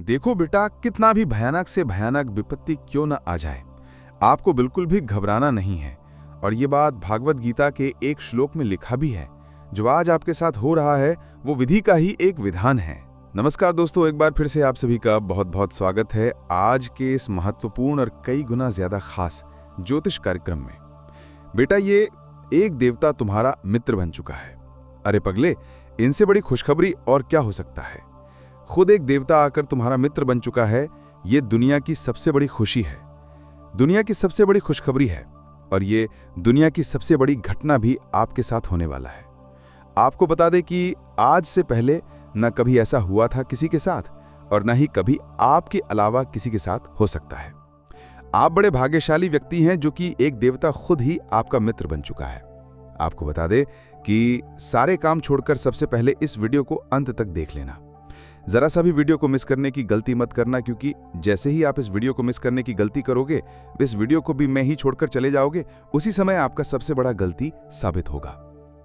देखो बेटा, कितना भी भयानक से भयानक विपत्ति क्यों न आ जाए, आपको बिल्कुल भी घबराना नहीं है। और ये बात भागवत गीता के एक श्लोक में लिखा भी है। जो आज आपके साथ हो रहा है वो विधि का ही एक विधान है। नमस्कार दोस्तों, एक बार फिर से आप सभी का बहुत बहुत स्वागत है आज के इस महत्वपूर्ण और कई गुना ज्यादा खास ज्योतिष कार्यक्रम में। बेटा, ये एक देवता तुम्हारा मित्र बन चुका है। अरे पगले, इनसे बड़ी खुशखबरी और क्या हो सकता है। खुद एक देवता आकर तुम्हारा मित्र बन चुका है। ये दुनिया की सबसे बड़ी खुशी है, दुनिया की सबसे बड़ी खुशखबरी है, और ये दुनिया की सबसे बड़ी घटना भी आपके साथ होने वाला है। आपको बता दें कि आज से पहले न कभी ऐसा हुआ था किसी के साथ, और न ही कभी आपके अलावा किसी के साथ हो सकता है। आप बड़े भाग्यशाली व्यक्ति हैं जो कि एक देवता खुद ही आपका मित्र बन चुका है। आपको बता दें कि सारे काम छोड़कर सबसे पहले इस वीडियो को अंत तक देख लेना। जरा सा भी वीडियो को मिस करने की गलती मत करना, क्योंकि जैसे ही आप इस वीडियो को मिस करने की गलती करोगे, इस वीडियो को भी मैं ही छोड़कर चले जाओगे, उसी समय आपका सबसे बड़ा गलती साबित होगा।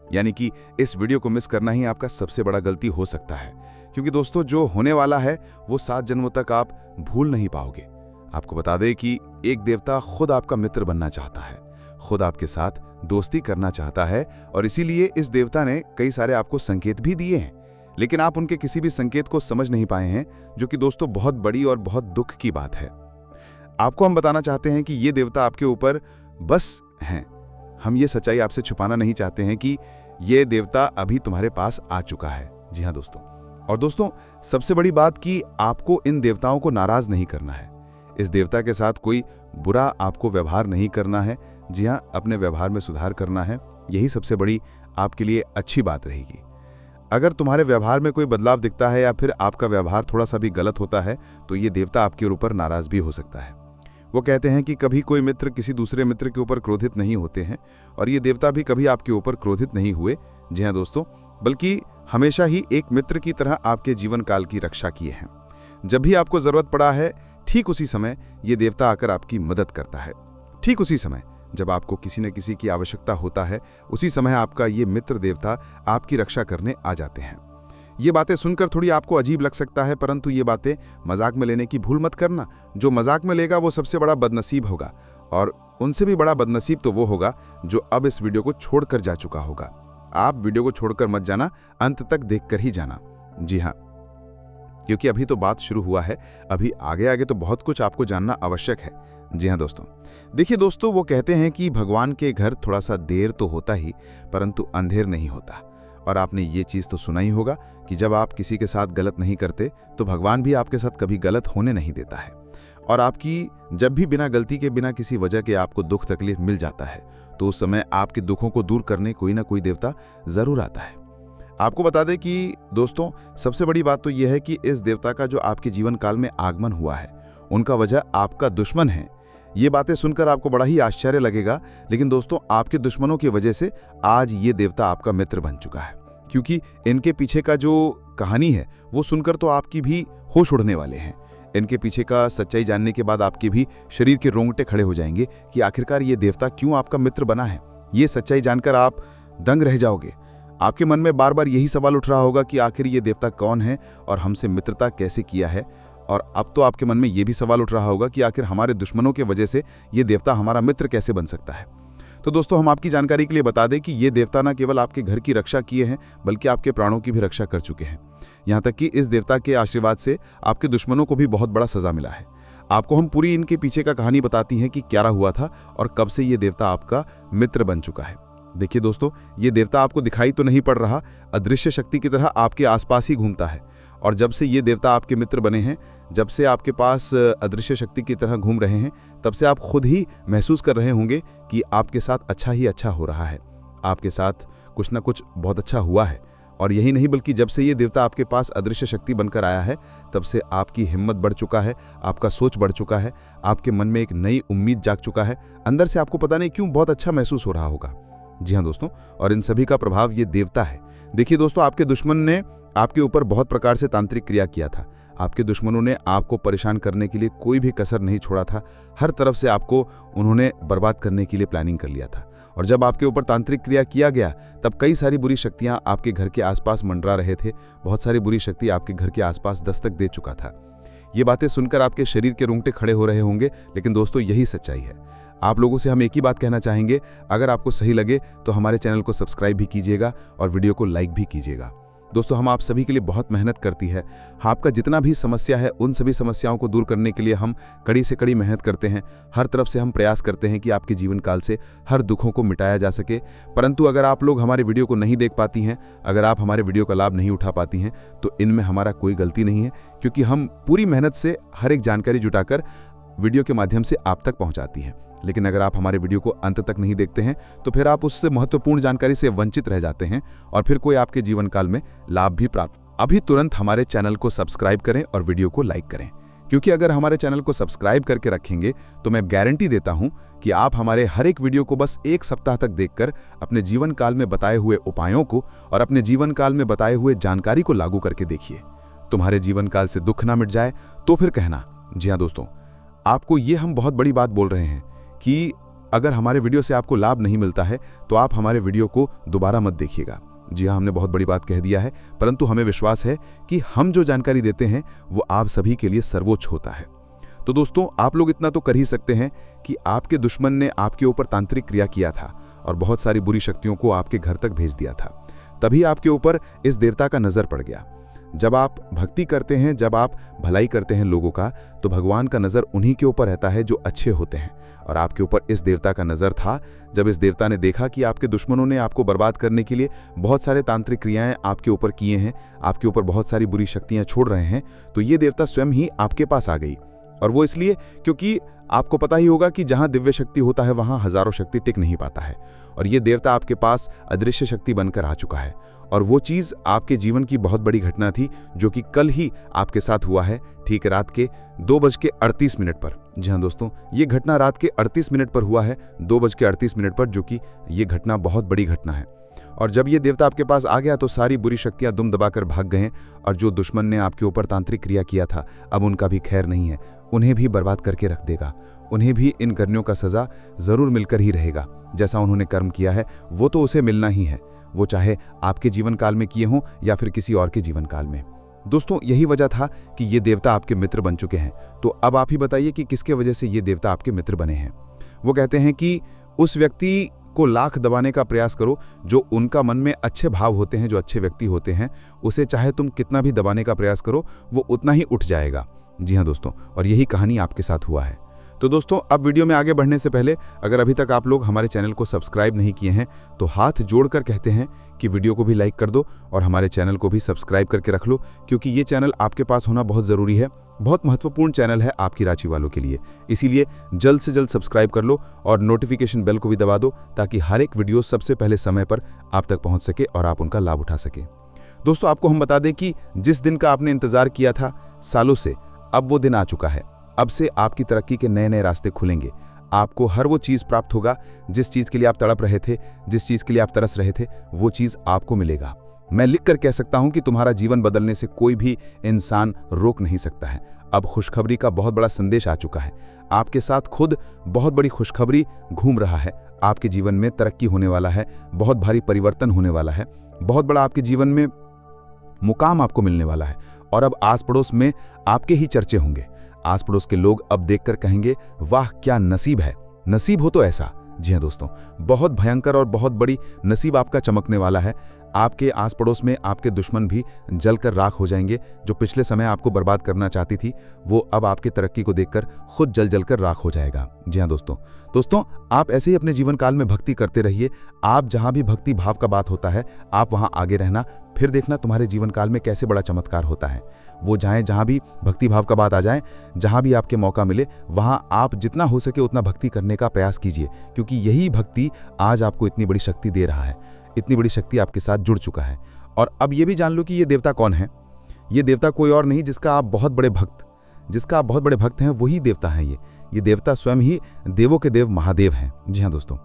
यानी कि इस वीडियो को मिस करना ही आपका सबसे बड़ा गलती हो सकता है, क्योंकि दोस्तों जो होने वाला है वो 7 जन्मों तक आप भूल नहीं पाओगे। आपको बता दें कि एक देवता खुद आपका मित्र बनना चाहता है, खुद आपके साथ दोस्ती करना चाहता है, और इसीलिए इस देवता ने कई सारे आपको संकेत भी दिए हैं, लेकिन आप उनके किसी भी संकेत को समझ नहीं पाए हैं, जो कि दोस्तों बहुत बड़ी और बहुत दुख की बात है। आपको हम बताना चाहते हैं कि ये देवता आपके ऊपर बस हैं। हम ये सच्चाई आपसे छुपाना नहीं चाहते हैं कि ये देवता अभी तुम्हारे पास आ चुका है। जी हाँ दोस्तों, और दोस्तों सबसे बड़ी बात कि आपको इन देवताओं को नाराज नहीं करना है। इस देवता के साथ कोई बुरा आपको व्यवहार नहीं करना है। जी हाँ, अपने व्यवहार में सुधार करना है। यही सबसे बड़ी आपके लिए अच्छी बात रहेगी। अगर तुम्हारे व्यवहार में कोई बदलाव दिखता है या फिर आपका व्यवहार थोड़ा सा भी गलत होता है, तो ये देवता आपके ऊपर नाराज भी हो सकता है। वो कहते हैं कि कभी कोई मित्र किसी दूसरे मित्र के ऊपर क्रोधित नहीं होते हैं, और ये देवता भी कभी आपके ऊपर क्रोधित नहीं हुए। जी हाँ दोस्तों, बल्कि हमेशा ही एक मित्र की तरह आपके जीवन काल की रक्षा किए हैं। जब भी आपको जरूरत पड़ा है, ठीक उसी समय ये देवता आकर आपकी मदद करता है। ठीक उसी समय जब आपको किसी न किसी की आवश्यकता होता है, उसी समय आपका ये मित्र देवता आपकी रक्षा करने आ जाते हैं। ये बातें सुनकर थोड़ी आपको अजीब लग सकता है, परंतु ये बातें मजाक में लेने की भूल मत करना। जो मजाक में लेगा वो सबसे बड़ा बदनसीब होगा, और उनसे भी बड़ा बदनसीब तो वो होगा जो अब इस वीडियो को छोड़कर जा चुका होगा। आप वीडियो को छोड़कर मत जाना, अंत तक देखकर ही जाना। जी हाँ, क्योंकि अभी तो बात शुरू हुआ है, अभी आगे आगे तो बहुत कुछ आपको जानना आवश्यक है। जी हाँ दोस्तों, देखिए दोस्तों, वो कहते हैं कि भगवान के घर थोड़ा सा देर तो होता ही, परंतु अंधेर नहीं होता। और आपने ये चीज़ तो सुना ही होगा कि जब आप किसी के साथ गलत नहीं करते, तो भगवान भी आपके साथ कभी गलत होने नहीं देता है। और आपकी जब भी बिना गलती के, बिना किसी वजह के आपको दुख तकलीफ मिल जाता है, तो उस समय आपके दुखों को दूर करने कोई ना कोई देवता जरूर आता है। आपको बता दें कि दोस्तों सबसे बड़ी बात तो यह है कि इस देवता का जो आपके जीवन काल में आगमन हुआ है, उनका वजह आपका दुश्मन है। ये बातें सुनकर आपको बड़ा ही आश्चर्य लगेगा, लेकिन दोस्तों आपके दुश्मनों की वजह से आज ये देवता आपका मित्र बन चुका है। क्योंकि इनके पीछे का जो कहानी है वो सुनकर तो आपकी भी होश उड़ने वाले हैं। इनके पीछे का सच्चाई जानने के बाद आपके भी शरीर के रोंगटे खड़े हो जाएंगे कि आखिरकार ये देवता क्यों आपका मित्र बना है। ये सच्चाई जानकर आप दंग रह जाओगे। आपके मन में बार बार यही सवाल उठ रहा होगा कि आखिर ये देवता कौन है और हमसे मित्रता कैसे किया है। और अब तो आपके मन में ये भी सवाल उठ रहा होगा कि आखिर हमारे दुश्मनों के वजह से ये देवता हमारा मित्र कैसे बन सकता है। तो दोस्तों हम आपकी जानकारी के लिए बता दें कि ये देवता न केवल आपके घर की रक्षा किए हैं, बल्कि आपके प्राणों की भी रक्षा कर चुके हैं। यहाँ तक कि इस देवता के आशीर्वाद से आपके दुश्मनों को भी बहुत बड़ा सजा मिला है। आपको हम पूरी इनके पीछे का कहानी बताती हैं कि क्या हुआ था और कब से ये देवता आपका मित्र बन चुका है। देखिए दोस्तों, ये देवता आपको दिखाई तो नहीं पड़ रहा, अदृश्य शक्ति की तरह आपके आसपास ही घूमता है। और जब से ये देवता आपके मित्र बने हैं, जब से आपके पास अदृश्य शक्ति की तरह घूम रहे हैं, तब से आप खुद ही महसूस कर रहे होंगे कि आपके साथ अच्छा ही अच्छा हो रहा है। आपके साथ कुछ ना कुछ बहुत अच्छा हुआ है। और यही नहीं, बल्कि जब से ये देवता आपके पास अदृश्य शक्ति बनकर आया है, तब से आपकी हिम्मत बढ़ चुका है, आपका सोच बढ़ चुका है, आपके मन में एक नई उम्मीद जाग चुका है। अंदर से आपको पता नहीं क्यों बहुत अच्छा महसूस हो रहा होगा। जी हाँ दोस्तों, और इन सभी का प्रभाव ये देवता है। देखिए दोस्तों, आपके दुश्मन ने आपके ऊपर बहुत प्रकार से तांत्रिक क्रिया किया था। आपके दुश्मनों ने आपको परेशान करने के लिए कोई भी कसर नहीं छोड़ा था। हर तरफ से आपको उन्होंने बर्बाद करने के लिए प्लानिंग कर लिया था। और जब आपके ऊपर तांत्रिक क्रिया किया गया, तब कई सारी बुरी शक्तियां आपके घर के आसपास मंडरा रहे थे। बहुत सारी बुरी शक्ति आपके घर के आसपास दस्तक दे चुका था। ये बातें सुनकर आपके शरीर के रोंगटे खड़े हो रहे होंगे, लेकिन दोस्तों यही सच्चाई है। आप लोगों से हम एक ही बात कहना चाहेंगे, अगर आपको सही लगे तो हमारे चैनल को सब्सक्राइब भी कीजिएगा और वीडियो को लाइक भी कीजिएगा। दोस्तों, हम आप सभी के लिए बहुत मेहनत करती है। आपका जितना भी समस्या है, उन सभी समस्याओं को दूर करने के लिए हम कड़ी से कड़ी मेहनत करते हैं। हर तरफ से हम प्रयास करते हैं कि आपके जीवन काल से हर दुखों को मिटाया जा सके। परंतु अगर आप लोग हमारे वीडियो को नहीं देख पाती हैं, अगर आप हमारे वीडियो का लाभ नहीं उठा पाती हैं, तो इनमें हमारा कोई गलती नहीं है, क्योंकि हम पूरी मेहनत से हर एक जानकारी जुटाकर वीडियो के माध्यम से आप तक पहुंचाती हैं। लेकिन अगर आप हमारे वीडियो को अंत तक नहीं देखते हैं, तो फिर आप उससे महत्वपूर्ण जानकारी से वंचित रह जाते हैं और फिर कोई आपके जीवन काल में लाभ भी प्राप्त। अभी तुरंत हमारे चैनल को सब्सक्राइब करें और वीडियो को लाइक करें, क्योंकि अगर हमारे चैनल को सब्सक्राइब करके रखेंगे तो मैं गारंटी देता हूं कि आप हमारे हर एक वीडियो को बस 1 सप्ताह तक देखकर अपने जीवन काल में बताए हुए उपायों को और अपने जीवन काल में बताए हुए जानकारी को लागू करके देखिए। तुम्हारे जीवन काल से दुख ना मिट जाए तो फिर कहना। जी हाँ दोस्तों, आपको ये हम बहुत बड़ी बात बोल रहे हैं कि अगर हमारे वीडियो से आपको लाभ नहीं मिलता है तो आप हमारे वीडियो को दोबारा मत देखिएगा। जी हाँ, हमने बहुत बड़ी बात कह दिया है, परंतु हमें विश्वास है कि हम जो जानकारी देते हैं वो आप सभी के लिए सर्वोच्च होता है। तो दोस्तों, आप लोग इतना तो कर ही सकते हैं कि आपके दुश्मन ने आपके ऊपर तांत्रिक क्रिया किया था और बहुत सारी बुरी शक्तियों को आपके घर तक भेज दिया था। तभी आपके ऊपर इस देवता का नजर पड़ गया। जब आप भक्ति करते हैं, जब आप भलाई करते हैं लोगों का, तो भगवान का नजर उन्हीं के ऊपर रहता है जो अच्छे होते हैं। और आपके ऊपर इस देवता का नजर था। जब इस देवता ने देखा कि आपके दुश्मनों ने आपको बर्बाद करने के लिए बहुत सारे तांत्रिक क्रियाएं आपके ऊपर किए हैं, आपके ऊपर बहुत सारी बुरी शक्तियां छोड़ रहे हैं, तो ये देवता स्वयं ही आपके पास आ गई। और वो इसलिए क्योंकि आपको पता ही होगा कि जहां दिव्य शक्ति होता है वहां हजारों शक्ति टिक नहीं पाता है। और ये देवता आपके पास अदृश्य शक्ति बनकर आ चुका है। और वो चीज आपके जीवन की बहुत बड़ी घटना थी, जो कि कल ही आपके साथ हुआ है, ठीक रात के 2:38 पर। जी हाँ दोस्तों, ये घटना रात के 38 मिनट पर हुआ है, 2:38 पर, जो कि ये घटना बहुत बड़ी घटना है। और जब ये देवता आपके पास आ गया तो सारी बुरी शक्तियां दुम दबाकर भाग गए। और जो दुश्मन ने आपके ऊपर तांत्रिक क्रिया किया था, अब उनका भी खैर नहीं है, उन्हें भी बर्बाद करके रख देगा। उन्हें भी इन करनियों का सजा जरूर मिलकर ही रहेगा। जैसा उन्होंने कर्म किया है वो तो उसे मिलना ही है, वो चाहे आपके जीवन काल में किए हों या फिर किसी और के जीवन काल में। दोस्तों, यही वजह था कि ये देवता आपके मित्र बन चुके हैं। तो अब आप ही बताइए कि किसके वजह से ये देवता आपके मित्र बने हैं। वो कहते हैं कि उस व्यक्ति को लाख दबाने का प्रयास करो जो उनका मन में अच्छे भाव होते हैं, जो अच्छे व्यक्ति होते हैं, उसे चाहे तुम कितना भी दबाने का प्रयास करो, वो उतना ही उठ जाएगा। जी हाँ दोस्तों, और यही कहानी आपके साथ हुआ है। तो दोस्तों, अब वीडियो में आगे बढ़ने से पहले अगर अभी तक आप लोग हमारे चैनल को सब्सक्राइब नहीं किए हैं तो हाथ जोड़कर कहते हैं कि वीडियो को भी लाइक कर दो और हमारे चैनल को भी सब्सक्राइब करके रख लो, क्योंकि ये चैनल आपके पास होना बहुत ज़रूरी है। बहुत महत्वपूर्ण चैनल है आपकी राशि वालों के लिए। इसीलिए जल्द से जल्द सब्सक्राइब कर लो और नोटिफिकेशन बेल को भी दबा दो, ताकि हर एक वीडियो सबसे पहले समय पर आप तक पहुँच सके और आप उनका लाभ उठा सके। दोस्तों, आपको हम बता दें कि जिस दिन का आपने इंतजार किया था सालों से, अब वो दिन आ चुका है। अब से आपकी तरक्की के नए नए रास्ते खुलेंगे। आपको हर वो चीज़ प्राप्त होगा जिस चीज़ के लिए आप तड़प रहे थे, जिस चीज़ के लिए आप तरस रहे थे, वो चीज़ आपको मिलेगा। मैं लिख कर कह सकता हूं कि तुम्हारा जीवन बदलने से कोई भी इंसान रोक नहीं सकता है। अब खुशखबरी का बहुत बड़ा संदेश आ चुका है। आपके साथ खुद बहुत बड़ी खुशखबरी घूम रहा है। आपके जीवन में तरक्की होने वाला है, बहुत भारी परिवर्तन होने वाला है, बहुत बड़ा आपके जीवन में मुकाम आपको मिलने वाला है। और अब आस पड़ोस में आपके ही चर्चे होंगे। आस पड़ोस के लोग अब देखकर कहेंगे, वाह क्या नसीब है, नसीब हो तो ऐसा। जी हाँ दोस्तों, बहुत भयंकर और बहुत बड़ी नसीब आपका चमकने वाला है। आपके आस पड़ोस में आपके दुश्मन भी जलकर राख हो जाएंगे। जो पिछले समय आपको बर्बाद करना चाहती थी, वो अब आपकी तरक्की को देखकर खुद जल जलकर राख हो जाएगा। जी हाँ दोस्तों, आप ऐसे ही अपने जीवन काल में भक्ति करते रहिए। आप जहाँ भी भक्ति भाव का बात होता है, आप वहाँ आगे रहना, फिर देखना तुम्हारे जीवन काल में कैसे बड़ा चमत्कार होता है। वो जहाँ भी भक्ति भाव का बात आ जाए, जहाँ भी आपके मौका मिले, वहाँ आप जितना हो सके उतना भक्ति करने का प्रयास कीजिए, क्योंकि यही भक्ति आज आपको इतनी बड़ी शक्ति दे रहा है। इतनी बड़ी शक्ति आपके साथ जुड़ चुका है। और अब ये भी जान लो कि ये देवता कौन है। ये देवता कोई और नहीं, जिसका आप बहुत बड़े भक्त हैं, वही देवता है। ये देवता स्वयं ही देवों के देव महादेव हैं। जी हाँ दोस्तों,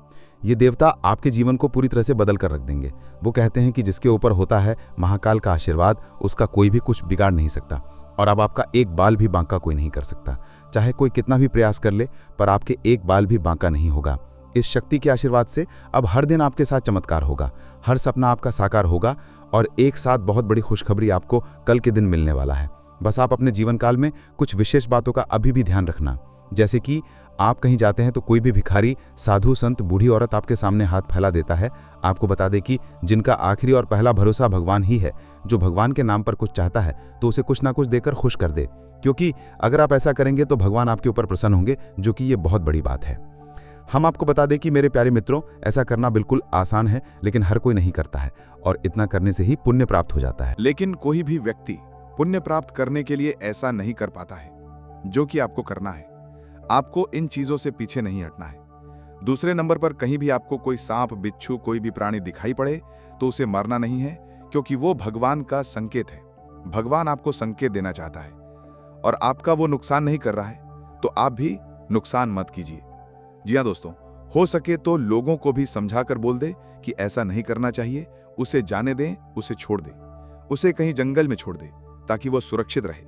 ये देवता आपके जीवन को पूरी तरह से बदल कर रख देंगे। वो कहते हैं कि जिसके ऊपर होता है महाकाल का आशीर्वाद, उसका कोई भी कुछ बिगाड़ नहीं सकता। और अब आपका एक बाल भी बांका कोई नहीं कर सकता। चाहे कोई कितना भी प्रयास कर ले, पर आपके एक बाल भी बांका नहीं होगा। इस शक्ति के आशीर्वाद से अब हर दिन आपके साथ चमत्कार होगा, हर सपना आपका साकार होगा और एक साथ बहुत बड़ी खुशखबरी आपको कल के दिन मिलने वाला है। बस आप अपने जीवन काल में कुछ विशेष बातों का अभी भी ध्यान रखना, जैसे कि आप कहीं जाते हैं तो कोई भी भिखारी, साधु, संत, बूढ़ी औरत आपके सामने हाथ फैला देता है। आपको बता दें कि जिनका आखिरी और पहला भरोसा भगवान ही है, जो भगवान के नाम पर कुछ चाहता है तो उसे कुछ ना कुछ देकर खुश कर दे, क्योंकि अगर आप ऐसा करेंगे तो भगवान आपके ऊपर प्रसन्न होंगे, जो कि ये बहुत बड़ी बात है। हम आपको बता दें कि मेरे प्यारे मित्रों, ऐसा करना बिल्कुल आसान है, लेकिन हर कोई नहीं करता है, और इतना करने से ही पुण्य प्राप्त हो जाता है। लेकिन कोई भी व्यक्ति पुण्य प्राप्त करने के लिए ऐसा नहीं कर पाता है जो कि आपको करना है। आपको इन चीजों से पीछे नहीं हटना है। दूसरे नंबर पर, कहीं भी आपको कोई सांप, बिच्छू, कोई भी प्राणी दिखाई पड़े तो उसे मारना नहीं है, क्योंकि वो भगवान का संकेत है। भगवान आपको संकेत देना चाहता है और आपका वो नुकसान नहीं कर रहा है, तो आप भी नुकसान मत कीजिए। जी हाँ दोस्तों, हो सके तो लोगों को भी समझाकर बोल दे कि ऐसा नहीं करना चाहिए, उसे जाने दें, उसे छोड़ दें, उसे कहीं जंगल में छोड़ दें ताकि वो सुरक्षित रहे।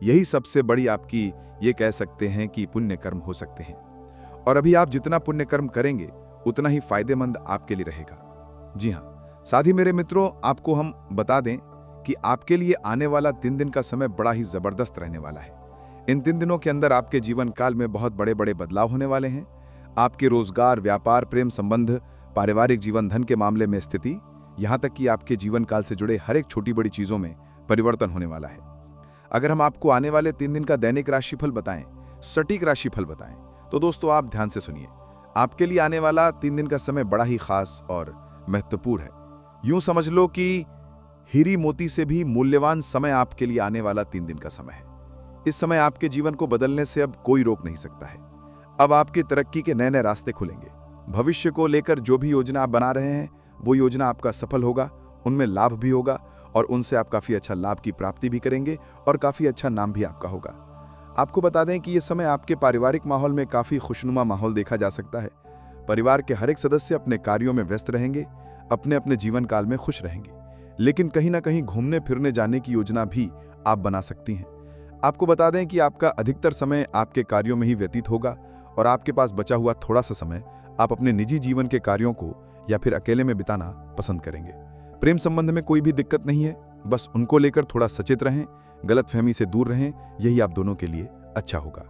यही सबसे बड़ी आपकी, ये कह सकते हैं कि पुण्य कर्म हो सकते हैं। और अभी आप जितना पुण्य कर्म करेंगे उतना ही फायदेमंद आपके लिए रहेगा। जी हाँ, साथ ही मेरे मित्रों, आपको हम बता दें कि आपके लिए आने वाला 3 दिन का समय बड़ा ही जबरदस्त रहने वाला है। इन 3 दिनों के अंदर आपके जीवन काल में बहुत बड़े बड़े बदलाव होने वाले हैं। आपके रोजगार, व्यापार, प्रेम संबंध, पारिवारिक जीवन, धन के मामले में स्थिति, यहां तक कि आपके जीवन काल से जुड़े हर एक छोटी बड़ी चीजों में परिवर्तन होने वाला है। अगर हम आपको आने वाले 3 दिन का दैनिक राशिफल बताएं, सटीक राशिफल बताएं, तो दोस्तों आप ध्यान से सुनिए। आपके लिए आने वाला 3 दिन का समय बड़ा ही खास और महत्वपूर्ण है। यूं समझ लो कि हीरी मोती से भी मूल्यवान समय आपके लिए आने वाला 3 दिन का समय है। इस समय आपके जीवन को बदलने से अब कोई रोक नहीं सकता है। अब आपकी तरक्की के नए नए रास्ते खुलेंगे। भविष्य को लेकर जो भी योजना आप बना रहे हैं, वो योजना आपका सफल होगा, उनमें लाभ भी होगा और उनसे आप काफी अच्छा लाभ की प्राप्ति भी करेंगे और काफी अच्छा नाम भी आपका होगा। आपको बता दें कि यह समय आपके पारिवारिक माहौल में काफी खुशनुमा माहौल देखा जा सकता है। परिवार के हर एक सदस्य अपने कार्यों में व्यस्त रहेंगे, अपने अपने जीवन काल में खुश रहेंगे, लेकिन कहीं ना कहीं घूमने फिरने जाने की योजना भी आप बना सकती हैं। आपको बता दें कि आपका अधिकतर समय आपके कार्यों में ही व्यतीत होगा और आपके पास बचा हुआ थोड़ा सा समय आप अपने निजी जीवन के कार्यों को या फिर अकेले में बिताना पसंद करेंगे। प्रेम संबंध में कोई भी दिक्कत नहीं है, बस उनको लेकर थोड़ा सचेत रहें, गलतफहमी से दूर रहें, यही आप दोनों के लिए अच्छा होगा।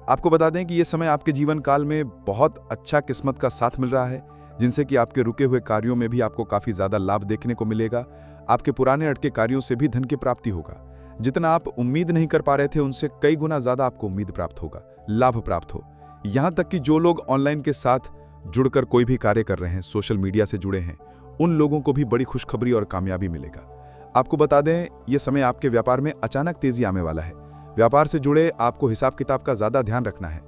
आपको बता दें कि यह समय आपके जीवन काल में बहुत अच्छा किस्मत का साथ मिल रहा है, जिनसे कि आपके रुके हुए कार्यों में भी आपको काफी ज्यादा लाभ देखने को मिलेगा। आपके पुराने अटके कार्यों से भी धन की प्राप्ति होगा। जितना आप उम्मीद नहीं कर पा रहे थे, उनसे कई गुना ज्यादा आपको उम्मीद प्राप्त होगा, लाभ प्राप्त हो। यहां तक कि जो लोग ऑनलाइन के साथ जुड़कर कोई भी कार्य कर रहे हैं, सोशल मीडिया से जुड़े हैं, उन लोगों को भी बड़ी खुशखबरी और कामयाबी मिलेगा। आपको बता दें, यह समय आपके व्यापार में अचानक तेजी आने वाला है। व्यापार से जुड़े आपको हिसाब किताब का ज्यादा ध्यान रखना है।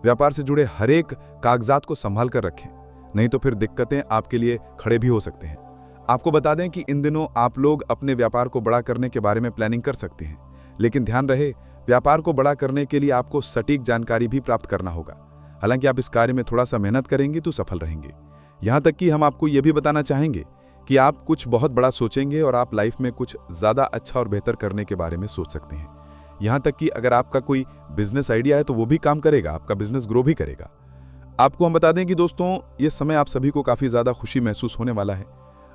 व्यापार से जुड़े हर एक कागजात को संभाल कर रखें, नहीं तो फिर दिक्कतें आपके लिए खड़े भी हो सकते हैं। आपको बता दें कि इन दिनों आप लोग अपने व्यापार को बड़ा करने के बारे में प्लानिंग कर सकते हैं, लेकिन ध्यान रहे, व्यापार को बड़ा करने के लिए आपको सटीक जानकारी भी प्राप्त करना होगा। हालांकि आप इस कार्य में थोड़ा सा मेहनत करेंगे तो सफल रहेंगे। यहां तक कि हम आपको यह भी बताना चाहेंगे कि आप कुछ बहुत बड़ा सोचेंगे और आप लाइफ में कुछ ज्यादा अच्छा और बेहतर करने के बारे में सोच सकते हैं। यहां तक कि अगर आपका कोई बिजनेस आइडिया है तो वो भी काम करेगा, आपका बिजनेस ग्रो भी करेगा। आपको हम बता दें कि दोस्तों, ये समय आप सभी को काफी ज्यादा खुशी महसूस होने वाला है।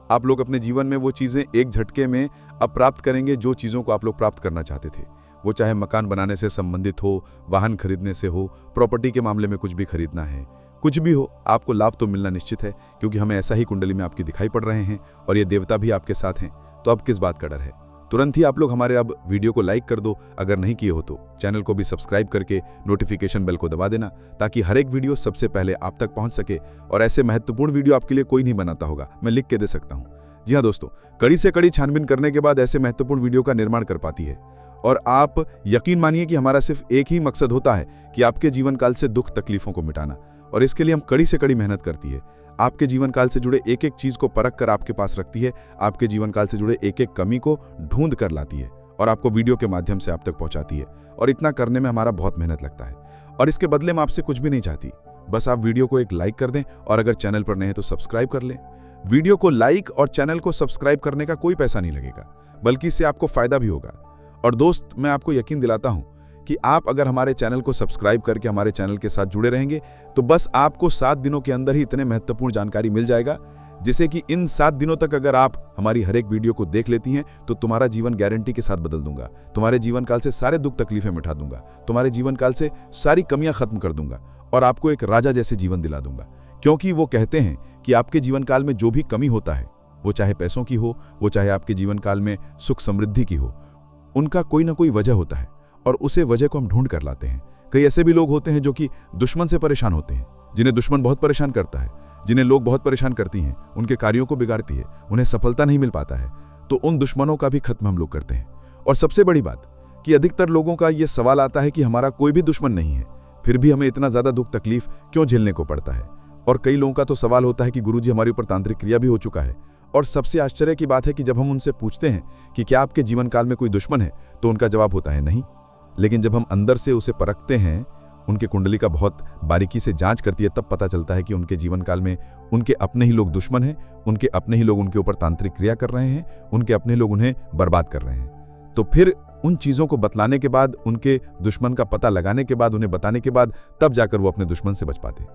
आप लोग अपने जीवन में वो चीजें एक झटके में अब प्राप्त करेंगे जो चीजों को आप लोग प्राप्त करना चाहते थे। वो चाहे मकान बनाने से संबंधित हो, वाहन खरीदने से हो, प्रॉपर्टी के मामले में कुछ भी खरीदना है, कुछ भी हो, आपको लाभ तो मिलना निश्चित है, क्योंकि हमें ऐसा ही कुंडली में आपकी दिखाई पड़ रहे हैं और ये देवता भी आपके साथ हैं। तो अब किस बात का डर है? तुरंत ही आप लोग हमारे अब वीडियो को लाइक कर दो, अगर नहीं किए हो तो चैनल को भी सब्सक्राइब करके नोटिफिकेशन बेल को दबा देना, ताकि हर एक वीडियो सबसे पहले आप तक पहुंच सके। और ऐसे महत्वपूर्ण वीडियो आपके लिए कोई नहीं बनाता होगा, मैं लिख के दे सकता हूं। जी हाँ दोस्तों, कड़ी से कड़ी छानबीन करने के बाद ऐसे महत्वपूर्ण वीडियो का निर्माण कर पाती है। और आप यकीन मानिए कि हमारा सिर्फ एक ही मकसद होता है कि आपके जीवन काल से दुख तकलीफों को मिटाना, और इसके लिए हम कड़ी से कड़ी मेहनत करती है। आपके जीवन काल से जुड़े एक एक चीज को परख कर आपके पास रखती है, आपके जीवन काल से जुड़े एक एक कमी को ढूंढ कर लाती है और आपको वीडियो के माध्यम से आप तक पहुंचाती है। और इतना करने में हमारा बहुत मेहनत लगता है, और इसके बदले में आपसे कुछ भी नहीं चाहती। बस आप वीडियो को एक लाइक कर दें, और अगर चैनल पर नए हैं तो सब्सक्राइब कर लें। वीडियो को लाइक और चैनल को सब्सक्राइब करने का कोई पैसा नहीं लगेगा, बल्कि इससे आपको फायदा भी होगा। और दोस्त, मैं आपको यकीन दिलाता हूं कि आप अगर हमारे चैनल को सब्सक्राइब करके हमारे चैनल के साथ जुड़े रहेंगे तो बस आपको 7 दिनों के अंदर ही इतने महत्वपूर्ण जानकारी मिल जाएगा, जिसे कि इन 7 दिनों तक अगर आप हमारी हर एक वीडियो को देख लेती हैं तो तुम्हारा जीवन गारंटी के साथ बदल दूंगा। तुम्हारे जीवन काल से सारे दुख तकलीफें मिटा दूंगा, तुम्हारे जीवन काल से सारी कमियां खत्म कर दूंगा और आपको एक राजा जैसे जीवन दिला दूंगा। क्योंकि वो कहते हैं कि आपके जीवन काल में जो भी कमी होता है, वो चाहे पैसों की हो, वो चाहे आपके जीवन काल में सुख समृद्धि की हो, उनका कोई ना कोई वजह होता है और उसे वजह को हम ढूंढ कर लाते हैं। कई ऐसे भी लोग होते हैं जो कि दुश्मन से परेशान होते हैं, जिन्हें दुश्मन बहुत परेशान करता है, जिन्हें लोग बहुत परेशान करती हैं, उनके कार्यों को बिगाड़ती है, उन्हें सफलता नहीं मिल पाता है, तो उन दुश्मनों का भी खत्म हम लोग करते हैं। और सबसे बड़ी बात कि अधिकतर लोगों का ये सवाल आता है कि हमारा कोई भी दुश्मन नहीं है, फिर भी हमें इतना ज्यादा दुख तकलीफ क्यों झेलने को पड़ता है। और कई लोगों का तो सवाल होता है कि गुरुजी हमारे ऊपर तांत्रिक क्रिया भी हो चुका है। और सबसे आश्चर्य की बात है कि जब हम उनसे पूछते हैं कि क्या आपके जीवन काल में कोई दुश्मन है, तो उनका जवाब होता है नहीं। लेकिन जब हम अंदर से उसे परखते हैं, उनके कुंडली का बहुत बारीकी से जांच करती है, तब पता चलता है कि उनके जीवन काल में उनके अपने ही लोग दुश्मन हैं, उनके अपने ही लोग उनके ऊपर तांत्रिक क्रिया कर रहे हैं, उनके अपने लोग उन्हें बर्बाद कर रहे हैं। तो फिर उन चीज़ों को बतलाने के बाद, उनके दुश्मन का पता लगाने के बाद, उन्हें बताने के बाद, तब जाकर वो अपने दुश्मन से बच पाते।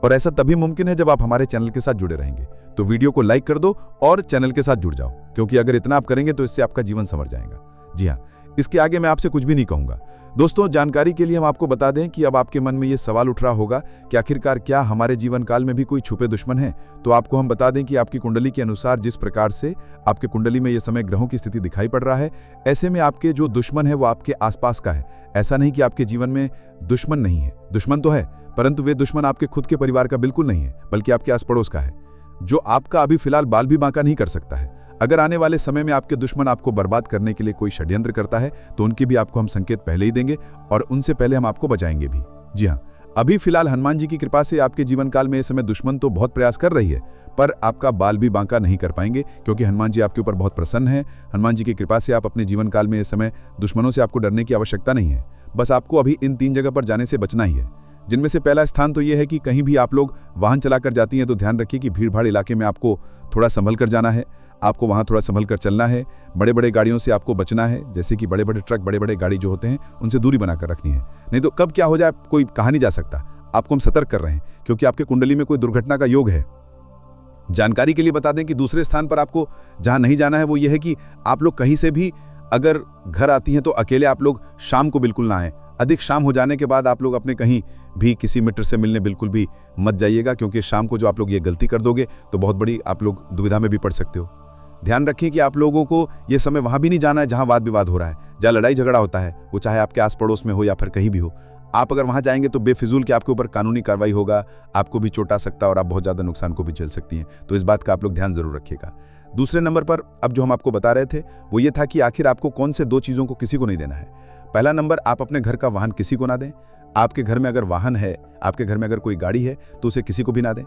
और ऐसा तभी मुमकिन है जब आप हमारे चैनल के साथ जुड़े रहेंगे। तो वीडियो को लाइक कर दो और चैनल के साथ जुड़ जाओ, क्योंकि अगर इतना आप करेंगे तो इससे आपका जीवन संवर जाएगा। जी हाँ, इसके आगे मैं आपसे कुछ भी नहीं कहूंगा। दोस्तों, जानकारी के लिए हम आपको बता दें कि अब आपके मन में ये सवाल उठ रहा होगा कि आखिरकार क्या हमारे जीवन काल में भी कोई छुपे दुश्मन है। तो आपको हम बता दें कि आपकी कुंडली के अनुसार जिस प्रकार से आपके कुंडली में ये समय ग्रहों की स्थिति दिखाई पड़ रहा है, ऐसे में आपके जो दुश्मन है वो आपके आसपास का है। ऐसा नहीं कि आपके जीवन में दुश्मन नहीं है, दुश्मन तो है, परंतु वे दुश्मन आपके खुद के परिवार का बिल्कुल नहीं है, बल्कि आपके आस पड़ोस का है, जो आपका अभी फिलहाल बाल भी बांका नहीं कर सकता है। अगर आने वाले समय में आपके दुश्मन आपको बर्बाद करने के लिए कोई षड्यंत्र करता है, तो उनके भी आपको हम संकेत पहले ही देंगे और उनसे पहले हम आपको बचाएंगे भी। जी हाँ, अभी फिलहाल हनुमान जी की कृपा से आपके जीवन काल में इस समय दुश्मन तो बहुत प्रयास कर रही है, पर आपका बाल भी बांका नहीं कर पाएंगे, क्योंकि हनुमान जी आपके ऊपर बहुत प्रसन्न है। हनुमान जी की कृपा से आप अपने जीवन काल में इस समय दुश्मनों से आपको डरने की आवश्यकता नहीं है। बस आपको अभी इन 3 जगह पर जाने से बचना ही है, जिनमें से पहला स्थान तो यह है कि कहीं भी आप लोग वाहन चलाकर जाती हैं तो ध्यान रखिए कि भीड़ भाड़ इलाके में आपको थोड़ा संभल कर जाना है, आपको वहाँ थोड़ा संभल कर चलना है। बड़े बड़े गाड़ियों से आपको बचना है, जैसे कि बड़े बड़े ट्रक, बड़े बड़े गाड़ी जो होते हैं, उनसे दूरी बनाकर रखनी है, नहीं तो कब क्या हो जाए कोई कहा नहीं जा सकता। आपको हम सतर्क कर रहे हैं, क्योंकि आपके कुंडली में कोई दुर्घटना का योग है। जानकारी के लिए बता दें कि दूसरे स्थान पर आपको जहाँ नहीं जाना है वो ये है कि आप लोग कहीं से भी अगर घर आती हैं तो अकेले आप लोग शाम को बिल्कुल ना आएँ। अधिक शाम हो जाने के बाद आप लोग अपने कहीं भी किसी मित्र से मिलने बिल्कुल भी मत जाइएगा, क्योंकि शाम को जो आप लोग ये गलती कर दोगे तो बहुत बड़ी आप लोग दुविधा में भी पड़ सकते हो। ध्यान रखिए कि आप लोगों को ये समय वहाँ भी नहीं जाना है जहाँ वाद विवाद हो रहा है, जहाँ लड़ाई झगड़ा होता है, वो चाहे आपके आस पड़ोस में हो या फिर कहीं भी हो। आप अगर वहाँ जाएंगे तो बेफिजूल के आपके ऊपर कानूनी कार्रवाई होगा, आपको भी चोट आ सकता है और आप बहुत ज़्यादा नुकसान को भी झेल सकती हैं। तो इस बात का आप लोग ध्यान जरूर रखिएगा। दूसरे नंबर पर अब जो हम आपको बता रहे थे वो ये था कि आखिर आपको कौन से 2 चीज़ों को किसी को नहीं देना है। पहला नंबर, आप अपने घर का वाहन किसी को ना दें। आपके घर में अगर वाहन है, आपके घर में अगर कोई गाड़ी है, तो उसे किसी को भी ना दें,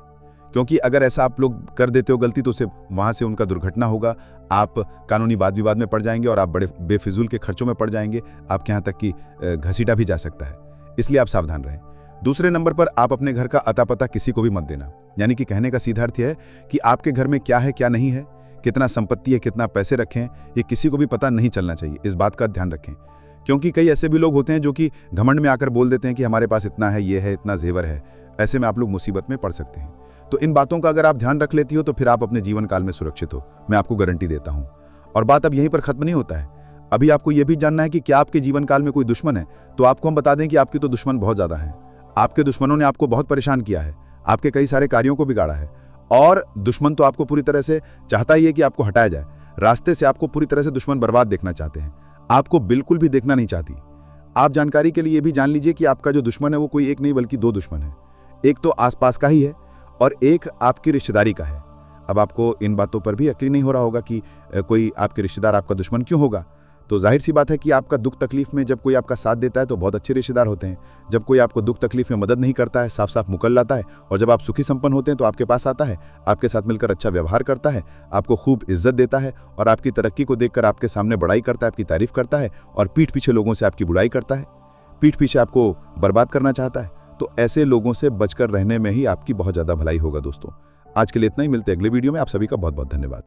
क्योंकि अगर ऐसा आप लोग कर देते हो गलती तो उसे वहाँ से उनका दुर्घटना होगा, आप कानूनी वाद विवाद में पड़ जाएंगे और आप बड़े बेफिजूल के खर्चों में पड़ जाएंगे, आपके यहाँ तक कि घसीटा भी जा सकता है। इसलिए आप सावधान रहें। दूसरे नंबर पर, आप अपने घर का अता पता किसी को भी मत देना। यानी कि कहने का सीधा अर्थ है कि आपके घर में क्या है क्या नहीं है, कितना संपत्ति है, कितना पैसे रखें, ये किसी को भी पता नहीं चलना चाहिए। इस बात का ध्यान रखें, क्योंकि कई ऐसे भी लोग होते हैं जो कि घमंड में आकर बोल देते हैं कि हमारे पास इतना है, ये है, इतना जेवर है। ऐसे में आप लोग मुसीबत में पड़ सकते हैं। तो इन बातों का अगर आप ध्यान रख लेती हो तो फिर आप अपने जीवन काल में सुरक्षित हो, मैं आपको गारंटी देता हूँ। और बात अब यहीं पर खत्म नहीं होता है। अभी आपको यह भी जानना है कि क्या आपके जीवन काल में कोई दुश्मन है। तो आपको हम बता दें कि आपकी तो दुश्मन बहुत ज़्यादा है। आपके दुश्मनों ने आपको बहुत परेशान किया है, आपके कई सारे कार्यों को बिगाड़ा है, और दुश्मन तो आपको पूरी तरह से चाहता ही है कि आपको हटाया जाए रास्ते से। आपको पूरी तरह से दुश्मन बर्बाद देखना चाहते हैं, आपको बिल्कुल भी देखना नहीं चाहती। आप जानकारी के लिए ये भी जान लीजिए कि आपका जो दुश्मन है वो कोई एक नहीं बल्कि 2 दुश्मन है। एक तो आसपास का ही है और एक आपकी रिश्तेदारी का है। अब आपको इन बातों पर भी यकीन नहीं हो रहा होगा कि कोई आपके रिश्तेदार आपका दुश्मन क्यों होगा। तो जाहिर सी बात है कि आपका दुख तकलीफ में जब कोई आपका साथ देता है तो बहुत अच्छे रिश्तेदार होते हैं। जब कोई आपको दुख तकलीफ में मदद नहीं करता है, साफ साफ मुकर लाता है, और जब आप सुखी संपन्न होते हैं तो आपके पास आता है, आपके साथ मिलकर अच्छा व्यवहार करता है, आपको खूब इज्जत देता है, और आपकी तरक्की को देखकर आपके सामने बड़ाई करता है, आपकी तारीफ करता है, और पीठ पीछे लोगों से आपकी बुराई करता है, पीठ पीछे आपको बर्बाद करना चाहता है। तो ऐसे लोगों से बचकर रहने में ही आपकी बहुत ज़्यादा भलाई होगा। दोस्तों, आज के लिए इतना ही। मिलते हैं अगले वीडियो में। आप सभी का बहुत बहुत धन्यवाद।